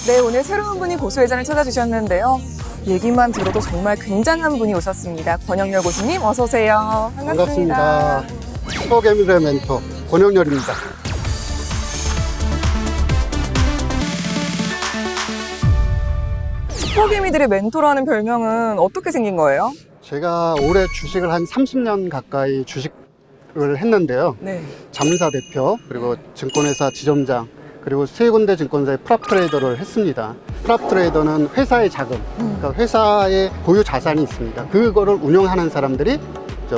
네, 오늘 새로운 분이 고수회장을 찾아주셨는데요. 얘기만 들어도 정말 굉장한 분이 오셨습니다. 권영렬 고수님 어서 오세요. 반갑습니다. 슈퍼개미들의 멘토 권영렬입니다. 슈퍼개미들의 멘토라는 별명은 어떻게 생긴 거예요? 제가 올해 주식을 한 30년 가까이 주식을 했는데요. 네. 자문사 대표, 그리고 증권회사 지점장, 그리고 세 군데 증권사의 프랍 트레이더를 했습니다. 프랍 트레이더는 회사의 자금, 그러니까 회사의 고유 자산이 있습니다. 그거를 운영하는 사람들이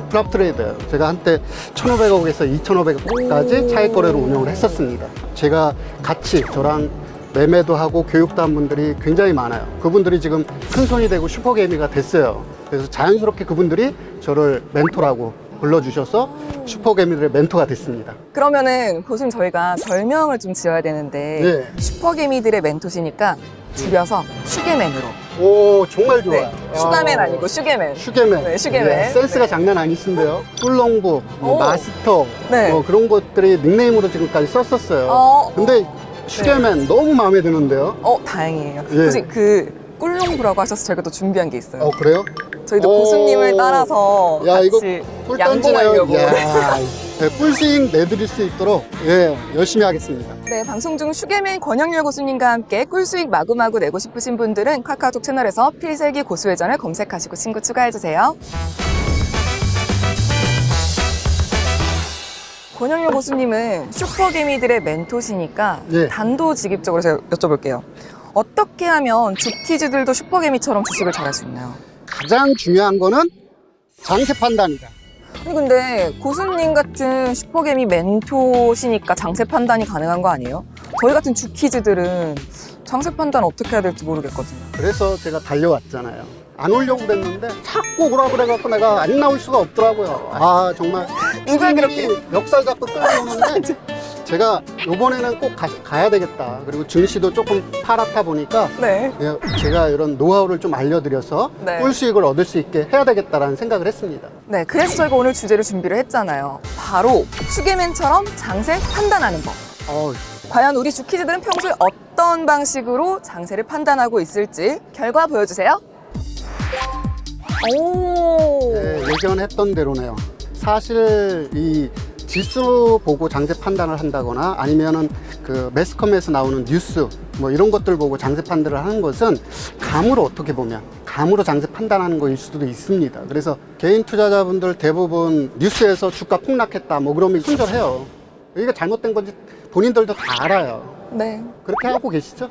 프랍 트레이더예요. 제가 한때 1,500억에서 2,500억까지 차익 거래로 운영을 했었습니다. 제가 같이 저랑 매매도 하고 교육도 한 분들이 굉장히 많아요. 그분들이 지금 큰 손이 되고 슈퍼개미가 됐어요. 그래서 자연스럽게 그분들이 저를 멘토라고 불러주셔서 슈퍼개미들의 멘토가 됐습니다. 그러면은 고수님 저희가 별명을 좀 지어야 되는데 네. 슈퍼개미들의 멘토시니까 줄여서 슈개맨으로. 오, 정말 좋아요. 네. 슈가맨 아니고 슈개맨. 슈개맨. 네, 슈개맨. 네, 센스가 네. 장난 아니신데요. 꿀렁북, 오. 마스터, 네. 그런 것들이 닉네임으로 지금까지 썼었어요. 근데 슈개맨 너무 마음에 드는데요. 다행이에요. 예. 고수님 그 꿀롱부라고 하셔서 저희가 또 준비한 게 있어요. 그래요? 저희도 오. 고수님을 따라서 야, 이거 같이 꿀단지네요. 양보하려고. 야, 네, 꿀스윙 내드릴 수 있도록 열심히 하겠습니다. 네, 방송 중 슈개맨 권영렬 고수님과 함께 꿀수익 마구마구 내고 싶으신 분들은 카카오톡 채널에서 필살기 고수회전을 검색하시고 친구 추가해주세요. 권영렬 고수님은 슈퍼개미들의 멘토시니까 예. 단도직입적으로 제가 여쭤볼게요. 어떻게 하면 죽티즈들도 슈퍼개미처럼 주식을 잘할 수 있나요? 가장 중요한 거는 장세 판단이다. 아니 근데 고수님 같은 슈퍼개미 멘토시니까 장세 판단이 가능한 거 아니에요? 저희 같은 주키즈들은 장세 판단 어떻게 해야 될지 모르겠거든요. 그래서 제가 달려왔잖아요. 안 오려고 그랬는데 자꾸 오라 그래갖고 내가 안 나올 수가 없더라고요. 아, 정말 누가 그렇게 멱살 잡고 끌어오는데 제가 이번에는 꼭 가야 되겠다. 그리고 증시도 조금 파랗다 보니까 네. 제가 이런 노하우를 좀 알려드려서 네. 꿀수익을 얻을 수 있게 해야 되겠다라는 생각을 했습니다. 네, 그래서 저희가 오늘 주제를 준비를 했잖아요. 바로 슈개맨처럼 장세 판단하는 법. 과연 우리 주키즈들은 평소에 어떤 방식으로 장세를 판단하고 있을지 결과 보여주세요. 오. 네, 예견했던 대로네요. 사실 이 지수 보고 장세 판단을 한다거나 아니면은 그 매스컴에서 나오는 뉴스 뭐 이런 것들 보고 장세 판단을 하는 것은 감으로 어떻게 보면 감으로 장세 판단하는 거일 수도 있습니다. 그래서 개인 투자자분들 대부분 뉴스에서 주가 폭락했다 뭐 그러면 손절해요. 이게 잘못된 건지 본인들도 다 알아요. 네. 그렇게 하고 계시죠?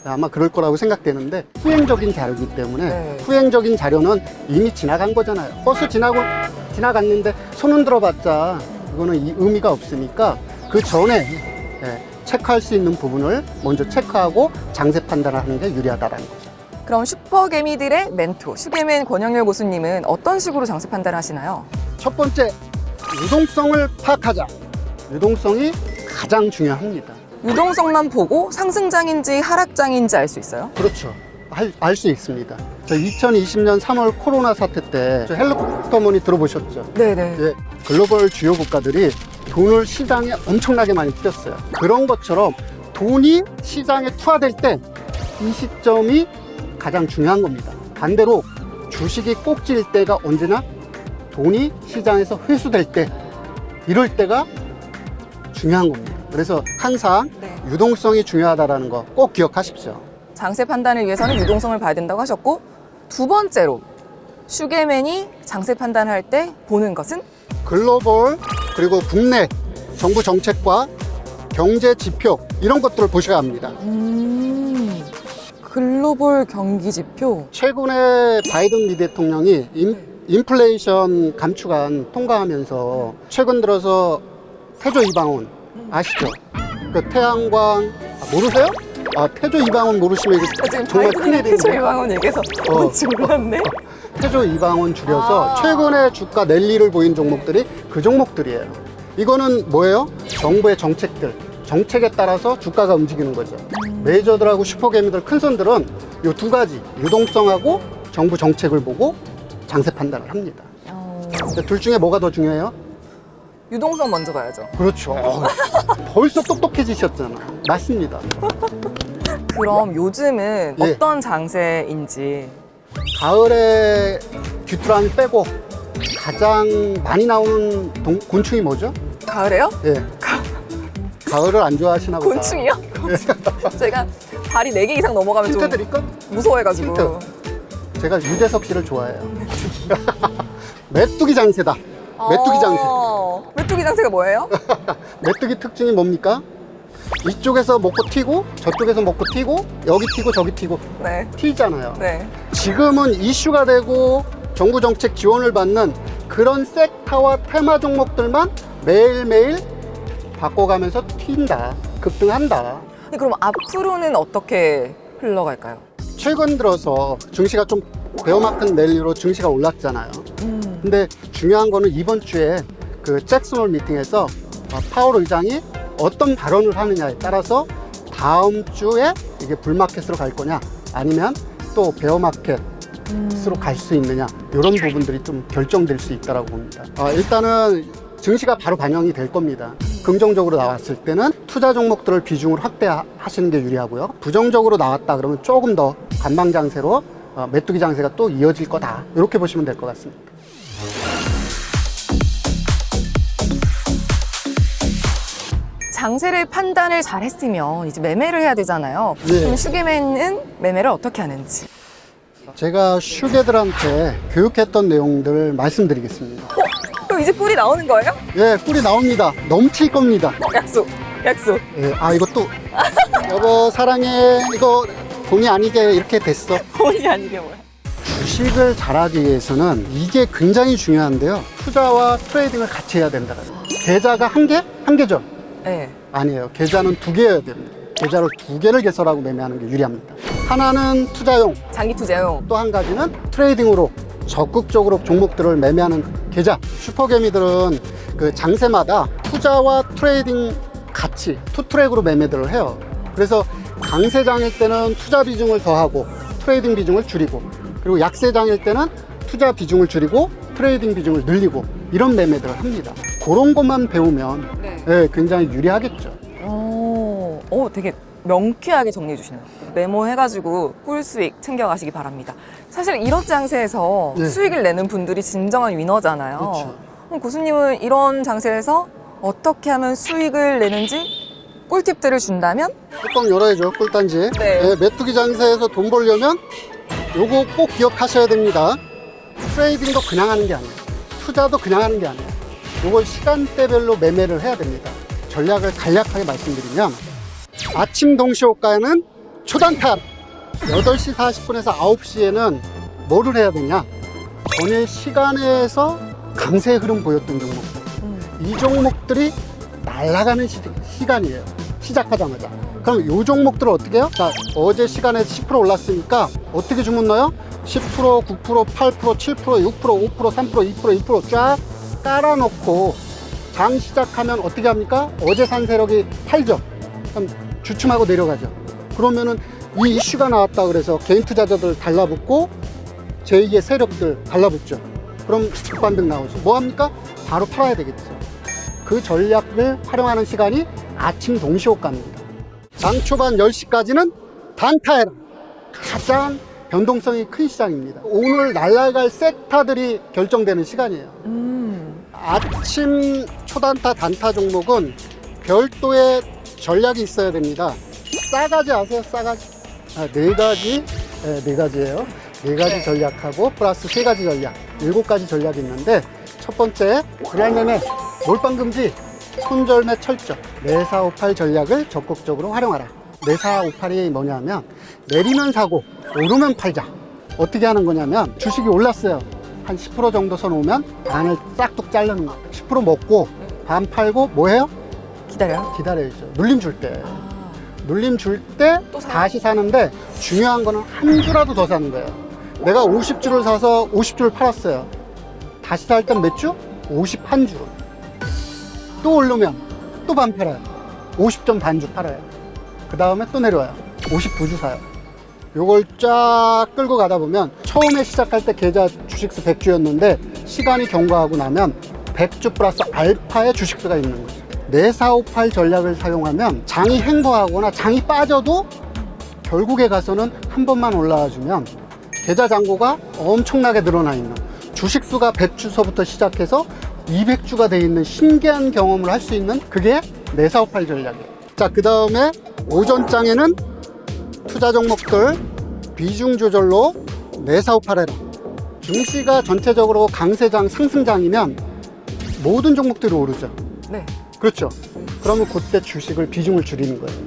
아마 그럴 거라고 생각되는데 후행적인 자료이기 때문에 네. 후행적인 자료는 이미 지나간 거잖아요. 버스 지나갔는데 손 흔들어봤자 그거는 의미가 없으니까 그 전에 체크할 수 있는 부분을 먼저 체크하고 장세 판단을 하는 게 유리하다라는 거죠. 그럼 슈퍼개미들의 멘토, 슈개맨 권영렬 고수님은 어떤 식으로 장세 판단을 하시나요? 첫 번째, 유동성을 파악하자. 유동성이 가장 중요합니다. 유동성만 보고 상승장인지 하락장인지 알 수 있어요? 그렇죠. 알 수 있습니다. 2020년 3월 코로나 사태 때 헬리콥터문이 들어보셨죠? 네네. 예, 글로벌 주요 국가들이 돈을 시장에 엄청나게 많이 뿌렸어요. 그런 것처럼 돈이 시장에 투하될 때 이 시점이 가장 중요한 겁니다. 반대로 주식이 꼭질 때가 언제나 돈이 시장에서 회수될 때, 이럴 때가 중요한 겁니다. 그래서 항상 네. 유동성이 중요하다는 거 꼭 기억하십시오. 장세 판단을 위해서는 유동성을 봐야 된다고 하셨고, 두 번째로 슈개맨이 장세 판단할 때 보는 것은? 글로벌 그리고 국내 정부 정책과 경제 지표 이런 것들을 보셔야 합니다. 글로벌 경기 지표. 최근에 바이든 미 대통령이 인플레이션 감축안 통과하면서 최근 들어서 태조 이방원 아시죠? 그 태양광 모르세요? 태조 이방원 모르시면 이거 지금 정말 바이든이 큰일인데. 태조 이방원 얘기해서 뭔지 몰랐네. 태조 이방원 줄여서 최근에 주가 랠리를 보인 종목들이 그 종목들이에요. 이거는 뭐예요? 정부의 정책에 따라서 주가가 움직이는 거죠. 메이저들하고 슈퍼개미들 큰 손들은 이 두 가지 유동성하고 정부 정책을 보고 장세 판단을 합니다. 둘 중에 뭐가 더 중요해요? 유동성 먼저 봐야죠. 그렇죠. 벌써 똑똑해지셨잖아. 맞습니다. 그럼 요즘은 예. 어떤 장세인지. 가을에 귀뚜라미 빼고 가장 많이 나오는 곤충이 뭐죠? 가을에요? 예. 가을을 안 좋아하시나 보다. 곤충이요? 제가 발이 4개 이상 넘어가면 힌트 좀 드릴까? 무서워해가지고. 힌트. 제가 유재석 씨를 좋아해요. 메뚜기 장세다. 메뚜기 장세. 메뚜기 장세가 뭐예요? 메뚜기 특징이 뭡니까? 이쪽에서 먹고 튀고 저쪽에서 먹고 튀고 여기 튀고 저기 튀고 네. 튀잖아요. 네. 지금은 이슈가 되고 정부 정책 지원을 받는 그런 섹터와 테마 종목들만 매일매일 바꿔가면서 튄다, 급등한다. 근데 그럼 앞으로는 어떻게 흘러갈까요? 최근 들어서 증시가 좀 베어마켓 랠리로 증시가 올랐잖아요. 근데 중요한 거는 이번 주에 그 잭슨홀 미팅에서 파월 의장이 어떤 발언을 하느냐에 따라서 다음 주에 이게 불마켓으로 갈 거냐 아니면 또 베어마켓으로 갈 수 있느냐 이런 부분들이 좀 결정될 수 있다고 봅니다. 일단은 증시가 바로 반영이 될 겁니다. 긍정적으로 나왔을 때는 투자 종목들을 비중을 확대하시는 게 유리하고요. 부정적으로 나왔다 그러면 조금 더 관망 장세로 메뚜기 장세가 또 이어질 거다 이렇게 보시면 될 것 같습니다. 장세를 판단을 잘 했으면 이제 매매를 해야 되잖아요. 네. 그럼 슈게맨은 매매를 어떻게 하는지. 제가 슈게들한테 교육했던 내용들 말씀드리겠습니다. 그럼 이제 꿀이 나오는 거예요? 예, 꿀이 나옵니다. 넘칠 겁니다. 약속. 약속. 예, 이것도 여보 사랑해 이거 돈이 아니게 이렇게 됐어. 본의 아니게 뭐야. 주식을 잘하기 위해서는 이게 굉장히 중요한데요. 투자와 트레이딩을 같이 해야 된다. 계좌가 한 개? 한 개죠? 네. 아니에요. 계좌는 2개여야 됩니다. 계좌를 2개를 개설하고 매매하는 게 유리합니다. 하나는 투자용, 장기 투자용. 또 한 가지는 트레이딩으로 적극적으로 종목들을 매매하는 계좌. 슈퍼개미들은 그 장세마다 투자와 트레이딩 같이 투트랙으로 매매들을 해요. 그래서 강세장일 때는 투자 비중을 더하고 트레이딩 비중을 줄이고, 그리고 약세장일 때는 투자 비중을 줄이고 트레이딩 비중을 늘리고 이런 매매들을 합니다. 그런 것만 배우면 네. 예, 굉장히 유리하겠죠. 되게 명쾌하게 정리해 주시네요. 메모해가지고 꿀 수익 챙겨가시기 바랍니다. 사실 이런 장세에서 네. 수익을 내는 분들이 진정한 위너잖아요. 그렇죠. 그럼 교수님은 이런 장세에서 어떻게 하면 수익을 내는지 꿀팁들을 준다면? 뚜껑 열어야죠, 꿀단지. 네. 예, 메뚜기 장세에서 돈 벌려면 요거 꼭 기억하셔야 됩니다. 트레이딩도 그냥 하는 게 아니에요. 투자도 그냥 하는 게 아니에요. 요걸 시간대별로 매매를 해야 됩니다. 전략을 간략하게 말씀드리면 아침 동시호가에는 초단타 8시 40분에서 9시에는 뭐를 해야 되냐, 전일 시간에서 강세 흐름 보였던 종목들, 이 종목들이 날아가는 시간이에요. 시작하자마자. 그럼 이 종목들을 어떻게 해요? 자, 어제 시간에 10% 올랐으니까 어떻게 주문 넣어요? 10%, 9%, 8%, 7%, 6%, 5%, 3%, 2%, 2% 쫙 깔아놓고 장 시작하면 어떻게 합니까? 어제 산 세력이 팔죠. 그럼 주춤하고 내려가죠. 그러면은 이 이슈가 나왔다 그래서 개인 투자자들 달라붙고 제2의 세력들 달라붙죠. 그럼 급반등 나오죠. 뭐 합니까? 바로 팔아야 되겠죠. 그 전략을 활용하는 시간이 아침 동시호가입니다. 장 초반 10시까지는 단타해라. 가장 변동성이 큰 시장입니다. 오늘 날아갈 섹터들이 결정되는 시간이에요. 아침 초단타 단타 종목은 별도의 전략이 있어야 됩니다. 싸가지 아세요? 싸가지. 네 가지예요. 네 가지 전략하고 플러스 3가지 전략, 7가지 전략이 있는데, 첫 번째 불안매매, 몰빵금지, 손절매 철저, 매사오팔 전략을 적극적으로 활용하라. 매사오팔이 뭐냐면 내리면 사고 오르면 팔자. 어떻게 하는 거냐면 주식이 올랐어요. 한 10% 정도 써놓으면 반을 싹둑 자르는 거예요. 10% 먹고 반 팔고 뭐 해요? 기다려요? 기다려야죠. 눌림 줄 때. 눌림 줄 때 또 사요? 다시 사는데, 중요한 거는 한 주라도 더 사는 거예요. 내가 50주를 사서 50주를 팔았어요. 다시 살 땐 몇 주? 51주를. 또 오르면 또 반 팔아요. 50점 반주 팔아요. 그 다음에 또 내려와요. 52주 사요. 요걸 쫙 끌고 가다 보면 처음에 시작할 때 계좌 주식수 100주였는데 시간이 경과하고 나면 100주 플러스 알파의 주식수가 있는 거죠. 매사오팔 전략을 사용하면 장이 횡보하거나 장이 빠져도 결국에 가서는 한 번만 올라와 주면 계좌 잔고가 엄청나게 늘어나 있는, 주식수가 100주서부터 시작해서 200주가 돼 있는 신기한 경험을 할 수 있는, 그게 내 사업할 전략이에요. 자, 그 다음에 오전장에는 투자 종목들 비중 조절로 내 사업하래라. 증시가 전체적으로 강세장, 상승장이면 모든 종목들이 오르죠. 네. 그렇죠. 그러면 그때 주식을 비중을 줄이는 거예요.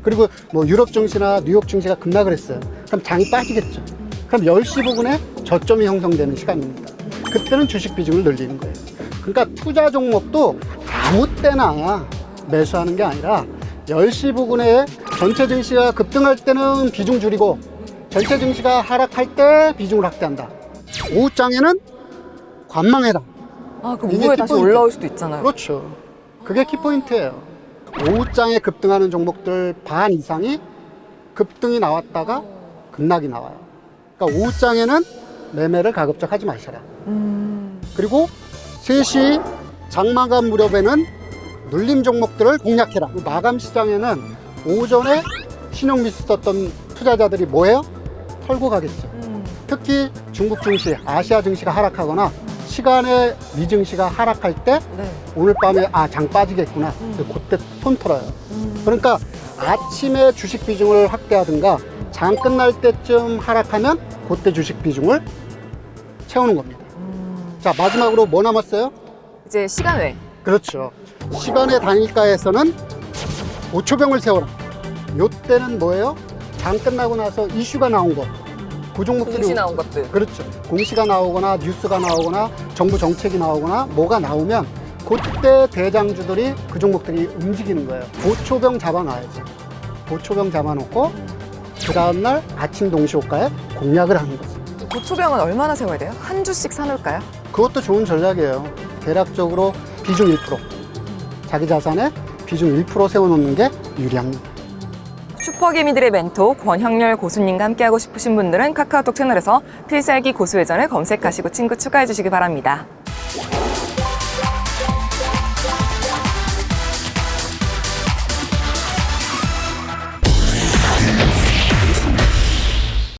그리고 뭐 유럽 증시나 뉴욕 증시가 급락을 했어요. 그럼 장이 빠지겠죠. 그럼 10시 부근에 저점이 형성되는 시간입니다. 그때는 주식 비중을 늘리는 거예요. 그러니까 투자 종목도 아무 때나 매수하는 게 아니라 10시 부근에 전체 증시가 급등할 때는 비중 줄이고 전체 증시가 하락할 때 비중을 확대한다. 오후장에는 관망해라. 아, 그럼 이게 오후에 다시 키포인트. 올라올 수도 있잖아요. 그렇죠. 그게 키포인트예요. 오후장에 급등하는 종목들 반 이상이 급등이 나왔다가 급락이 나와요. 그러니까 오후장에는 매매를 가급적 하지 마셔라. 그리고 3시 장마감 무렵에는 눌림 종목들을 공략해라. 마감 시장에는 오전에 신용미수 썼던 투자자들이 뭐예요? 털고 가겠죠. 특히 중국 증시, 아시아 증시가 하락하거나 시간에 미 증시가 하락할 때 네. 오늘 밤에 장 빠지겠구나. 그때 손 털어요. 그러니까 아침에 주식 비중을 확대하든가 장 끝날 때쯤 하락하면 그때 주식 비중을 채우는 겁니다. 자, 마지막으로 뭐 남았어요? 이제 시간 외. 그렇죠. 시간의 단일가에서는 5초병을 세워라. 요때는 뭐예요? 장 끝나고 나서 이슈가 나온 거. 그 종목들이 공시 나온 것들. 그렇죠. 공시가 나오거나 뉴스가 나오거나 정부 정책이 나오거나 뭐가 나오면 그때 대장주들이 그 종목들이 움직이는 거예요. 고초병 잡아놔야죠. 고초병 잡아놓고 그 다음날 아침 동시호가에 공략을 하는 거죠. 고초병은 얼마나 세워야 돼요? 한 주씩 사놓을까요? 그것도 좋은 전략이에요. 대략적으로 비중 1%. 자기 자산에 비중 1% 세워놓는 게 유리합니다. 슈퍼개미들의 멘토 권형렬 고수님과 함께하고 싶으신 분들은 카카오톡 채널에서 필살기 고수회전을 검색하시고 친구 추가해 주시기 바랍니다.